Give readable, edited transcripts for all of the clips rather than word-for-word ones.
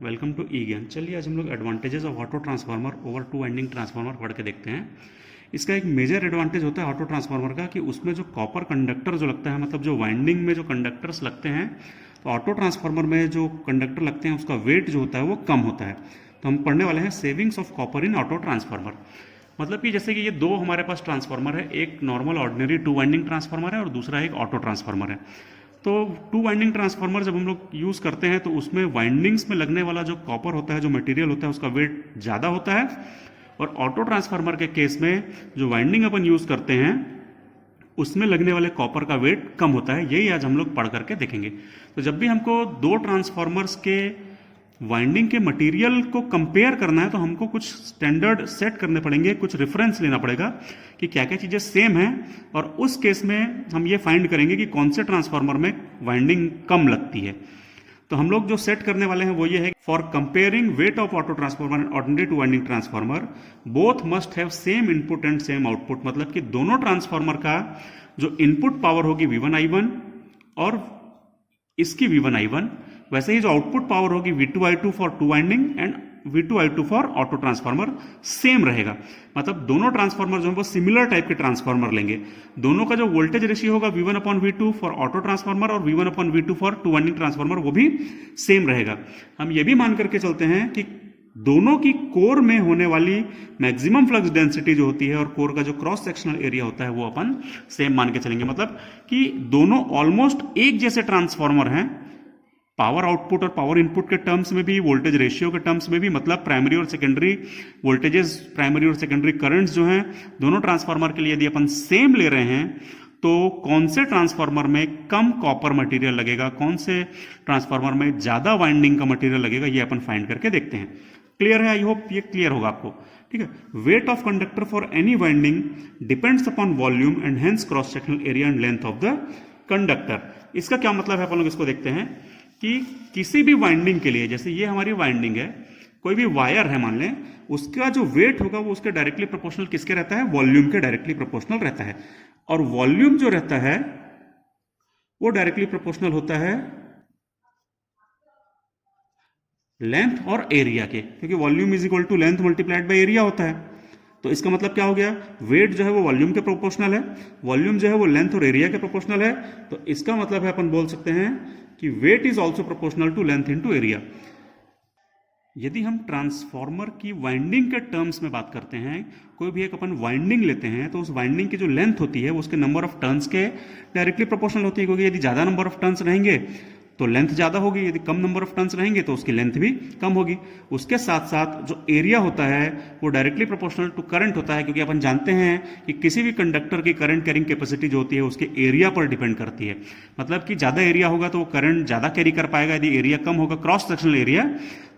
Welcome to ई ज्ञान। चलिए आज हम लोग advantages of auto transformer over to winding transformer पढ़ के देखते हैं। इसका एक मेजर एडवांटेज होता है ऑटो ट्रांसफार्मर का कि उसमें जो कॉपर कंडक्टर जो लगता है, मतलब जो वाइंडिंग में जो कंडक्टर्स लगते हैं, तो ऑटो ट्रांसफार्मर में जो कंडक्टर लगते हैं उसका वेट जो होता है वो कम होता है। तो हम पढ़ने वाले हैं savings of copper in auto transformer. मतलब कि जैसे कि ये दो हमारे पास ट्रांसफार्मर है, एक normal ordinary to winding transformer है और दूसरा एक ऑटो ट्रांसफार्मर है। तो टू वाइंडिंग ट्रांसफार्मर जब हम लोग यूज़ करते हैं तो उसमें वाइंडिंग्स में लगने वाला जो कॉपर होता है, जो मटेरियल होता है, उसका वेट ज़्यादा होता है। और ऑटो ट्रांसफार्मर के केस में जो वाइंडिंग अपन यूज़ करते हैं उसमें लगने वाले कॉपर का वेट कम होता है। यही आज हम लोग पढ़ करके देखेंगे। तो जब भी हमको दो ट्रांसफार्मर्स के वाइंडिंग के मटेरियल को कंपेयर करना है तो हमको कुछ स्टैंडर्ड सेट करने पड़ेंगे, कुछ रेफरेंस लेना पड़ेगा कि क्या क्या चीज़ें सेम हैं। और उस केस में हम ये फाइंड करेंगे कि कौन से ट्रांसफार्मर में वाइंडिंग कम लगती है। तो हम लोग जो सेट करने वाले हैं वो ये है, for comparing wait of auto transformer and ordinary to winding transformer both must have same input and same output. मतलब कि दोनों ट्रांसफार्मर का जो इनपुट पावर होगी V1I1 और इसकी V1I1, वैसे ही जो आउटपुट पावर होगी V2I2 for two winding and V2I2 for auto transformer same रहेगा। मतलब दोनों ट्रांसफार्मर जो है वो सिमिलर टाइप के ट्रांसफार्मर लेंगे। दोनों का जो वोल्टेज रेशियो होगा V1/V2 फॉर ऑटो ट्रांसफार्मर और V1/V2 for to winding transformer वो भी सेम रहेगा। हम ये भी मान करके चलते हैं कि दोनों की कोर में होने वाली मैक्सिमम फ्लक्स डेंसिटी जो होती है और कोर का जो क्रॉस सेक्शनल एरिया होता है वो अपन सेम मान के चलेंगे। मतलब कि दोनों ऑलमोस्ट एक जैसे ट्रांसफार्मर हैं, पावर आउटपुट और पावर इनपुट के टर्म्स में भी, वोल्टेज रेशियो के टर्म्स में भी। मतलब प्राइमरी और सेकेंडरी वोल्टेजेस, प्राइमरी और सेकेंडरी करंट्स जो हैं दोनों ट्रांसफार्मर के लिए यदि अपन सेम ले रहे हैं तो कौन से ट्रांसफार्मर में कम कॉपर मटेरियल लगेगा, कौन से ट्रांसफार्मर में ज्यादा वाइंडिंग का मटेरियल लगेगा, ये अपन फाइंड करके देखते हैं। क्लियर है? आई होप ये क्लियर होगा आपको। ठीक है। Weight of conductor for any winding depends upon volume and hence cross sectional area and length of the conductor. इसका क्या मतलब है, अपन लोग इसको देखते हैं कि किसी भी वाइंडिंग के लिए, जैसे ये हमारी वाइंडिंग है, कोई भी वायर है मान लें, उसका जो वेट होगा वो उसके डायरेक्टली प्रोपोर्शनल किसके रहता है? वॉल्यूम के डायरेक्टली प्रोपोर्शनल रहता है। और वॉल्यूम जो रहता है वो डायरेक्टली प्रोपोर्शनल होता है लेंथ और एरिया के, क्योंकि volume is equal to length multiplied by area होता है। तो इसका मतलब क्या हो गया? वेट जो है वो वॉल्यूम के प्रोपोर्शनल है, वॉल्यूम जो है वो लेंथ और एरिया के प्रोपोर्शनल है। तो इसका मतलब है अपन बोल सकते हैं कि weight is also proportional to length into area. यदि हम ट्रांसफार्मर की वाइंडिंग के टर्म्स में बात करते हैं, कोई भी एक अपन वाइंडिंग लेते हैं तो उस वाइंडिंग की जो लेंथ होती है वो उसके नंबर ऑफ टर्न्स के डायरेक्टली प्रोपोर्शनल होती है। क्योंकि यदि ज्यादा नंबर ऑफ टर्न्स रहेंगे तो लेंथ ज्यादा होगी, यदि कम नंबर ऑफ टर्न्स रहेंगे तो उसकी लेंथ भी कम होगी। उसके साथ साथ जो एरिया होता है वो डायरेक्टली प्रोपोर्शनल टू करंट होता है, क्योंकि अपन जानते हैं कि किसी भी कंडक्टर की करंट कैरिंग कैपेसिटी जो होती है उसके एरिया पर डिपेंड करती है। मतलब कि ज्यादा एरिया होगा तो वो करंट ज्यादा कैरी कर पाएगा, यदि एरिया कम होगा क्रॉस सेक्शनल एरिया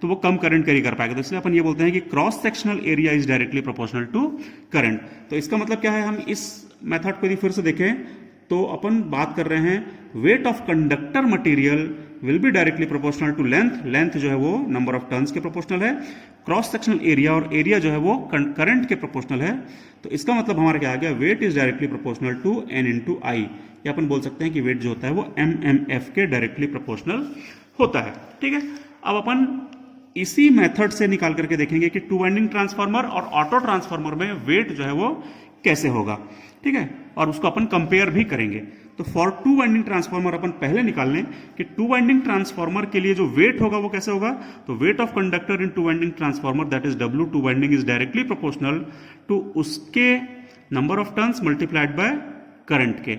तो वो कम करंट कैरी कर पाएगा। तो इसलिए अपन ये बोलते हैं कि cross sectional area is directly proportional to current. तो इसका मतलब क्या है, हम इस मेथड को यदि फिर से देखें तो अपन बात कर रहे हैं weight of conductor material will be directly proportional to length, length जो है वो नंबर ऑफ टर्न्स के प्रोपोर्शनल है, क्रॉस सेक्शनल एरिया और एरिया जो है वो करंट के प्रोपोर्शनल है। तो इसका मतलब हमारा क्या आ गया? Weight is directly proportional to N into I. या अपन बोल सकते हैं कि वेट जो होता है वो MMF के डायरेक्टली प्रोपोर्शनल होता है। ठीक है। अब अपन इसी मेथड से निकाल करके देखेंगे कि टू वाइंडिंग ट्रांसफार्मर और ऑटो ट्रांसफार्मर में वेट जो है वो कैसे होगा। ठीक है। और उसको अपन कंपेयर भी करेंगे। तो फॉर टू वाइंडिंग ट्रांसफार्मर अपन पहले निकाल लें कि टू वाइंडिंग ट्रांसफार्मर के लिए जो वेट होगा वो कैसे होगा। तो weight of conductor in two winding transformer that is W two winding is directly proportional to उसके number of turns multiplied by current के।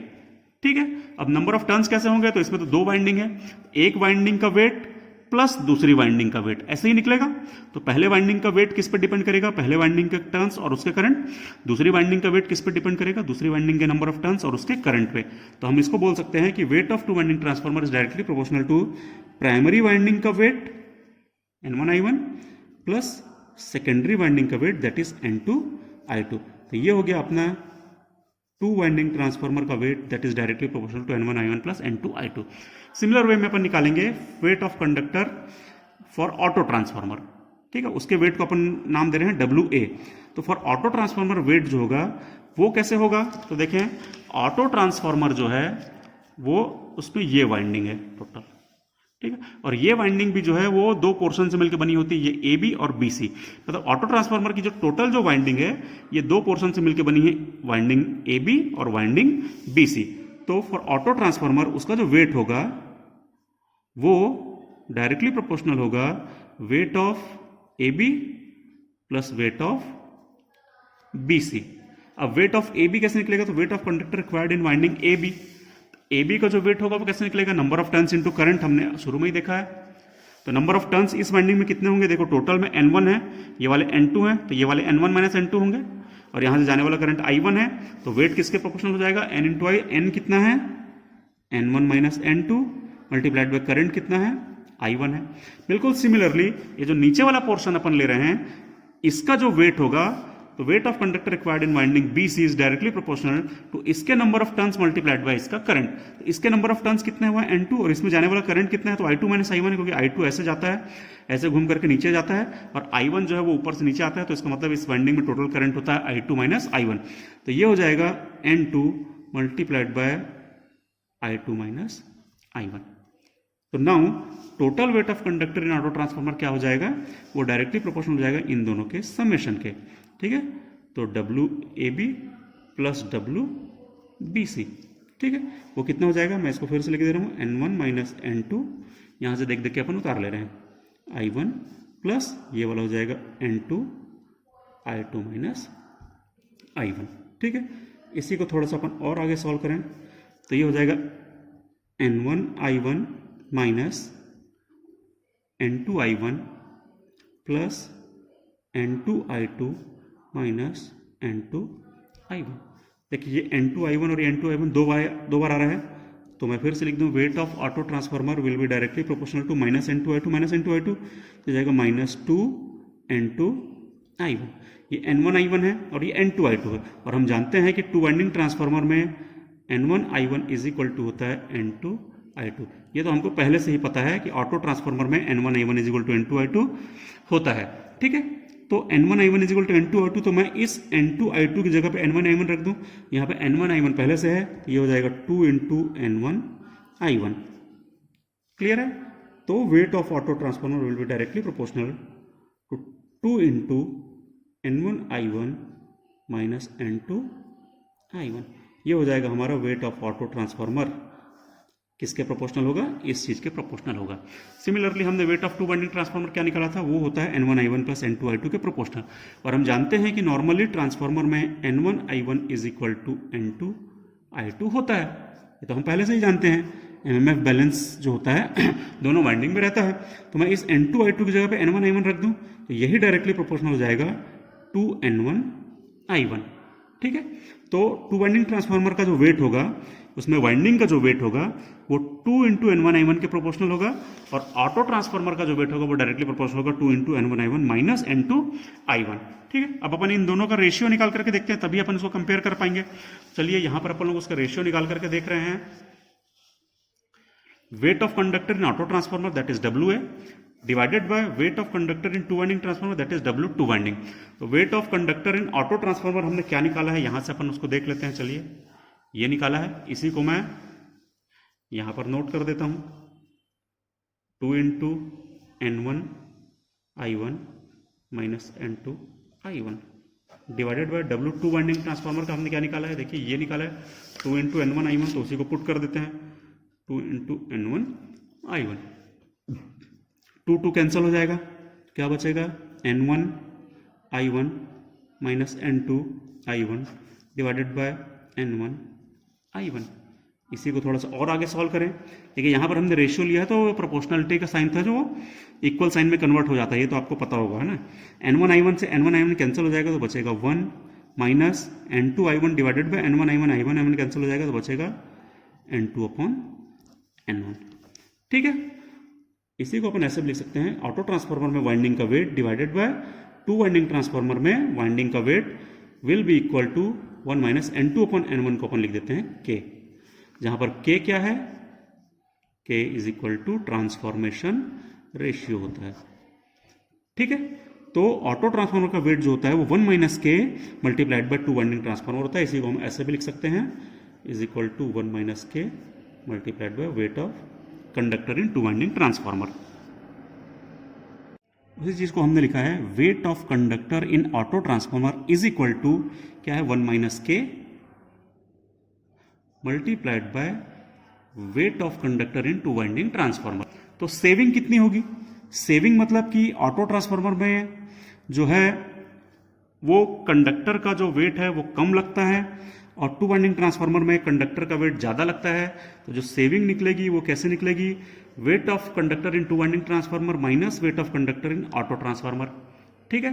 ठीक है। अब नंबर ऑफ टर्न्स कैसे होंगे? तो इसमें तो दो वाइंडिंग है, एक वाइंडिंग का वेट प्लस दूसरी वाइंडिंग का वेट, ऐसे ही निकलेगा। तो पहले वाइंडिंग का वेट किस पर डिपेंड करेगा? पहले वाइंडिंग के टर्न्स और उसके करंट। दूसरी वाइंडिंग का वेट किस पर डिपेंड करेगा? दूसरी वाइंडिंग के नंबर ऑफ टर्न्स और उसके करंट पे। तो हम इसको बोल सकते हैं कि weight of two winding transformer is directly proportional to primary winding का weight N1I1 plus secondary winding का वेट दैट इज N2I2। तो ये हो गया अपना टू वाइंडिंग ट्रांसफार्मर का weight that is directly proportional to N1I1 plus N2I2। Similar way में अपन निकालेंगे weight of conductor for auto transformer. ठीक है। उसके वेट को अपन नाम दे रहे हैं WA। तो फॉर ऑटो ट्रांसफार्मर वेट जो होगा वो कैसे होगा? तो देखें, ऑटो ट्रांसफार्मर जो है वो उसमें ये वाइंडिंग है टोटल। ठीक है। और ये वाइंडिंग भी जो है वो दो पोर्शन से मिलकर बनी होती है, ये ए बी और बी सी। मतलब ऑटो ट्रांसफार्मर की जो टोटल जो वाइंडिंग है ये दो पोर्शन से मिलकर बनी है, वाइंडिंग ए बी और वाइंडिंग बी सी। तो फॉर ऑटो ट्रांसफार्मर उसका जो वेट होगा वो डायरेक्टली प्रोपोर्शनल होगा weight of A B plus weight of B C. अब वेट ऑफ ए बी कैसे निकलेगा? तो weight of conductor required in winding A B. A B का जो वेट होगा वो कैसे निकलेगा? Number of turns into current, हमने शुरू में ही देखा है। तो नंबर ऑफ टर्न्स इस वाइंडिंग में कितने होंगे? देखो टोटल में N1 है, ये वाले N2 है, तो ये वाले N1 माइनस N2 होंगे, और यहां से जाने वाला करंट I1 है, तो वेट किसके प्रोपोर्शनल हो जाएगा? N इंटू आई। N कितना है? N1 minus N2 multiplied by current कितना है? I1 है। बिल्कुल सिमिलरली ये जो नीचे वाला पोर्शन अपन ले रहे हैं इसका जो वेट होगा, तो weight of conductor required in winding B C is directly proportional to इसके number of turns multiplied by इसका करंट। तो इसके नंबर ऑफ टर्न्स कितने हुआ? N2, और इसमें जाने वाला करंट कितना है? तो I2 माइनस I1 है, क्योंकि I2 ऐसे जाता है, ऐसे घूम करके नीचे जाता है, और I1 जो है वो ऊपर से नीचे आता है, तो इसका मतलब इस वाइंडिंग में टोटल करंट होता है I2 माइनस I1। तो ये हो जाएगा N2 multiplied by I2 minus I1। तो now total weight of conductor in auto transformer क्या हो जाएगा? वो डायरेक्टली प्रोपोर्शनल हो जाएगा इन दोनों के समेशन के। ठीक है, तो W A B plus W B C. ठीक है, वो कितना हो जाएगा? मैं इसको फिर से लिख दे रहा हूँ, N1 माइनस N2, यहाँ से देख देख के अपन उतार ले रहे हैं, I1 प्लस ये वाला हो जाएगा N2 I2 माइनस I1। ठीक है, इसी को थोड़ा सा अपन और आगे सॉल्व करें तो ये हो जाएगा N1 I1 minus N2 I1 plus N2 I2 minus N2 I1। देखिए ये N2 I1 और N2 I1 दो बार आ रहा है, तो मैं फिर से लिख दूं weight of auto transformer will be directly proportional to minus N2 I2 minus N2 I2, तो जाएगा माइनस 2 N2 I1। ये N1 I1 है और ये N2 I2 है, और हम जानते हैं कि टू वाइंडिंग ट्रांसफार्मर में N1 I1 is equal to होता है N2 I2। ये तो हमको पहले से ही पता है कि ऑटो ट्रांसफार्मर में N1 I1 is equal to N2 I2 होता है। ठीक है, तो N1 I1 is equal to N2 I2, तो मैं इस N2 I2 की जगह पे N1 I1 रख दूं। यहाँ पे N1 I1 पहले से है, ये हो जाएगा 2 इंटू N1 I1। क्लियर है? तो weight of auto transformer will be directly proportional to 2 into N1 I1 minus N2 I1। ये हो जाएगा हमारा वेट ऑफ ऑटो ट्रांसफार्मर किसके प्रोपोर्शनल होगा? इस चीज के प्रोपोर्शनल होगा। सिमिलरली हमने weight of two winding transformer क्या निकाला था? वो होता है N1 I1 plus N2 I2 के प्रोपोर्शनल, और हम जानते हैं कि नॉर्मली ट्रांसफार्मर में N1 I1 is equal to N2 I2 होता है। ये तो हम पहले से ही जानते हैं, MMF बैलेंस जो होता है दोनों वाइंडिंग में रहता है। तो मैं इस N2 I2 की जगह पे N1 I1 रख दूं, तो यही डायरेक्टली प्रोपोर्शनल हो जाएगा 2 N1 I1। ठीक है, तो टू वाइंडिंग ट्रांसफार्मर का जो वेट होगा उसमें वाइंडिंग का जो वेट होगा वो 2 इंटू N1 I1 के प्रोपोर्शनल होगा, और ऑटो ट्रांसफार्मर का जो वेट होगा वो डायरेक्टली प्रोपोर्शनल होगा 2 into N1 I1 minus N2 I1। ठीक है, अब अपन इन दोनों का रेशियो निकाल करके देखते हैं, तभी अपन इसको कंपेयर कर पाएंगे। चलिए यहां पर अपन लोग उसका रेशियो निकाल करके देख रहे हैं। Weight of conductor in auto transformer that is WA divided by weight of conductor in two winding transformer that is W two winding. तो weight of conductor in auto transformer हमने क्या निकाला है, यहां से अपन उसको देख लेते हैं। चलिए ये निकाला है, इसी को मैं यहां पर नोट कर देता हूं, 2 into N1 I1 minus N2 I1 divided by W two winding transformer का हमने क्या निकाला है? देखिए ये निकाला है 2 इंटू N1 I1, तो उसी को पुट कर देते हैं, 2 इंटू N1 I1। 2 कैंसिल हो जाएगा, क्या बचेगा? N1 I1 minus N2 I1 divided by N1 I1। इसी को थोड़ा सा और आगे सॉल्व करें। देखिए यहाँ पर हमने रेशियो लिया है, तो प्रोपोर्शनलिटी का साइन था जो इक्वल साइन में कन्वर्ट हो जाता है, ये तो आपको पता होगा, है ना। N1 I1 से N1 I1 कैंसिल हो जाएगा, तो बचेगा 1 minus N2 I1 divided by N1 I1 I1 cancel हो जाएगा, तो बचेगा N2 अपॉन N1। ठीक है, इसी को अपन ऐसे भी लिख सकते हैं, ऑटो ट्रांसफार्मर में वाइंडिंग का weight divided by two winding transformer में वाइंडिंग का weight will be equal to 1 minus N2 upon N1 को अपन लिख देते हैं K, जहां पर K क्या है? K is equal to transformation ratio होता है। ठीक है, तो ऑटो ट्रांसफार्मर का वेट जो होता है वो 1 minus K multiplied bye two winding transformer होता है। इसी को हम ऐसे भी लिख सकते हैं, is equal to 1 minus K multiplied by weight of conductor in two winding transformer. उसी चीज को हमने लिखा है weight of conductor in auto transformer is equal to क्या है 1 minus K multiplied by weight of conductor in two winding transformer. तो saving कितनी होगी? सेविंग मतलब कि ऑटो ट्रांसफार्मर में जो है वो कंडक्टर का जो वेट है वो कम लगता है और टू वाइंडिंग ट्रांसफार्मर में कंडक्टर का वेट ज़्यादा लगता है। तो जो सेविंग निकलेगी वो कैसे निकलेगी? Wait of conductor in two winding transformer minus weight of conductor in auto transformer. ठीक है,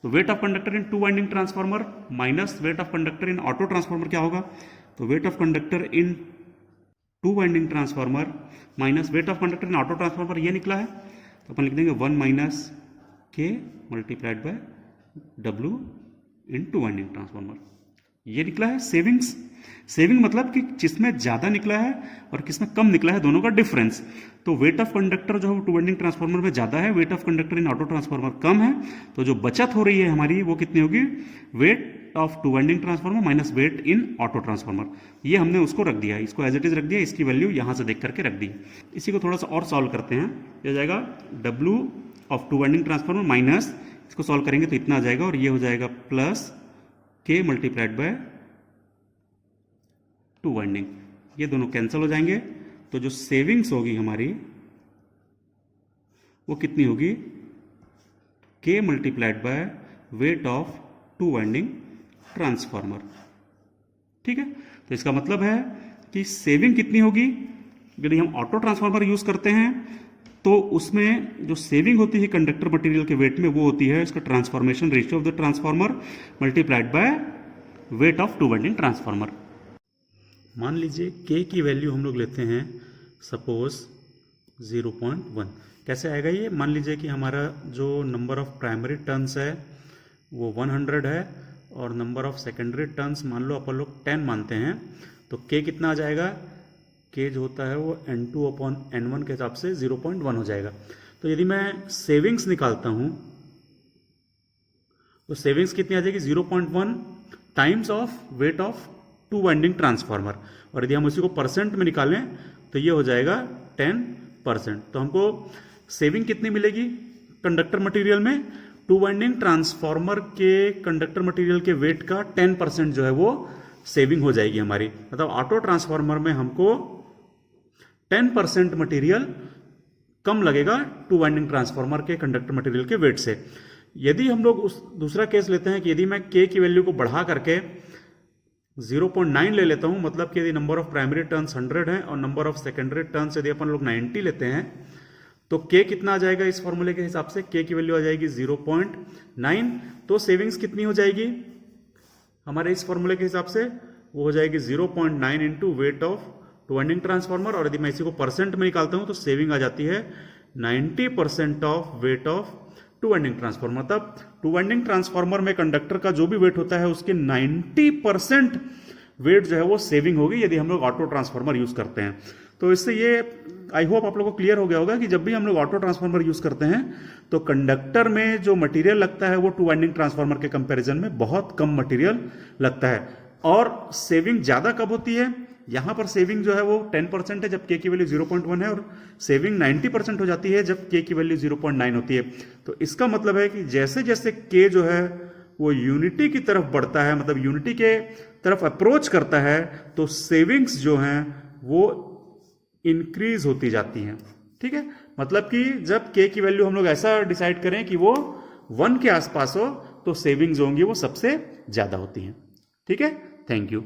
तो weight of conductor in two winding transformer minus weight of conductor in auto transformer क्या होगा? तो weight of conductor in two winding transformer minus weight of conductor in auto transformer ये निकला है, तो अपन लिख देंगे 1 minus K multiplied by W in two winding transformer. ये निकला है सेविंग्स। सेविंग मतलब कि जिसमें ज़्यादा निकला है और किसमें कम निकला है, दोनों का डिफरेंस। तो वेट ऑफ कंडक्टर जो है वो टू वाइंडिंग ट्रांसफार्मर में ज़्यादा है, weight of conductor in auto transformer कम है। तो जो बचत हो रही है हमारी वो कितनी होगी? Wait of two winding transformer minus weight in auto transformer. ये हमने उसको रख दिया, इसको एज इट इज रख दिया, इसकी वैल्यू यहाँ से देख करके रख दी। इसी को थोड़ा सा और सॉल्व करते हैं। ये हो जाएगा W of two winding transformer minus, इसको सॉल्व करेंगे तो इतना आ जाएगा और ये हो जाएगा प्लस के मल्टीप्लाइड बाय टू वाइंडिंग। ये दोनों कैंसिल हो जाएंगे, तो जो सेविंग्स होगी हमारी वो कितनी होगी? के multiplied by weight of two winding transformer. ठीक है, तो इसका मतलब है कि सेविंग कितनी होगी? यदि हम ऑटो ट्रांसफार्मर यूज करते हैं तो उसमें जो सेविंग होती है कंडक्टर मटेरियल के वेट में वो होती है इसका transformation ratio of the transformer multiplied by weight of two winding transformer. मान लीजिए K की वैल्यू हम लोग लेते हैं सपोज 0.1। कैसे आएगा ये? मान लीजिए कि हमारा जो नंबर ऑफ प्राइमरी टर्न्स है वो 100 है और नंबर ऑफ सेकेंडरी टर्न्स मान लो अपन लोग 10 मानते हैं, तो K कितना आ जाएगा? K जो होता है वो N2/N1 के हिसाब से 0.1 हो जाएगा। तो यदि मैं सेविंग्स निकालता हूं तो सेविंग्स कितनी आ जाएगी? 0.1 times of weight of two winding transformer, और यदि हम उसी को परसेंट में निकालें तो ये हो जाएगा 10%। तो हमको सेविंग कितनी मिलेगी कंडक्टर मटेरियल में? टू वाइंडिंग ट्रांसफार्मर के कंडक्टर मटेरियल के वेट का 10% जो है वो सेविंग हो जाएगी हमारी। मतलब ऑटो ट्रांसफार्मर में हमको 10% मटेरियल कम लगेगा टू वाइंडिंग ट्रांसफार्मर के कंडक्टर मटेरियल के वेट से। यदि हम लोग उस दूसरा केस लेते हैं कि यदि मैं K की वैल्यू को बढ़ा करके 0.9 ले लेता हूं, मतलब कि यदि नंबर ऑफ प्राइमरी टर्न्स 100 है और नंबर ऑफ सेकेंडरी टर्न्स यदि अपन लोग 90 लेते हैं तो K कितना आ जाएगा इस फॉर्मूले के हिसाब से? K की वैल्यू आ जाएगी 0.9। तो सेविंग्स कितनी हो जाएगी हमारे इस फॉर्मूले के हिसाब से? वो हो जाएगी 0.9 into weight of two winding transformer, और यदि मैं इसी को परसेंट में निकालता हूं तो सेविंग आ जाती है 90% of weight of two winding transformer. मतलब टू वाइंडिंग ट्रांसफार्मर में कंडक्टर का जो भी वेट होता है उसके 90% वेट जो है वो सेविंग होगी यदि हम लोग ऑटो ट्रांसफार्मर यूज करते हैं। तो इससे ये आई होप आप लोगों को क्लियर हो गया होगा कि जब भी हम लोग ऑटो ट्रांसफार्मर यूज करते हैं तो कंडक्टर में जो मटेरियल लगता है वो टू वाइंडिंग ट्रांसफार्मर के कंपैरिजन में बहुत कम मटेरियल लगता है। और सेविंग ज्यादा कब होती है? यहां पर सेविंग जो है वो 10% है जब K की वैल्यू 0.1 है, और सेविंग 90% हो जाती है जब K की वैल्यू 0.9 होती है। तो इसका मतलब है कि जैसे जैसे K जो है वो यूनिटी की तरफ बढ़ता है, मतलब यूनिटी के तरफ अप्रोच करता है, तो सेविंग्स जो हैं वो इंक्रीज होती जाती हैं। ठीक है, मतलब कि जब K की वैल्यू हम लोग ऐसा डिसाइड करें कि वो 1 के आसपास हो तो सेविंग्स होंगी वो सबसे ज्यादा होती हैं। ठीक है, थैंक यू।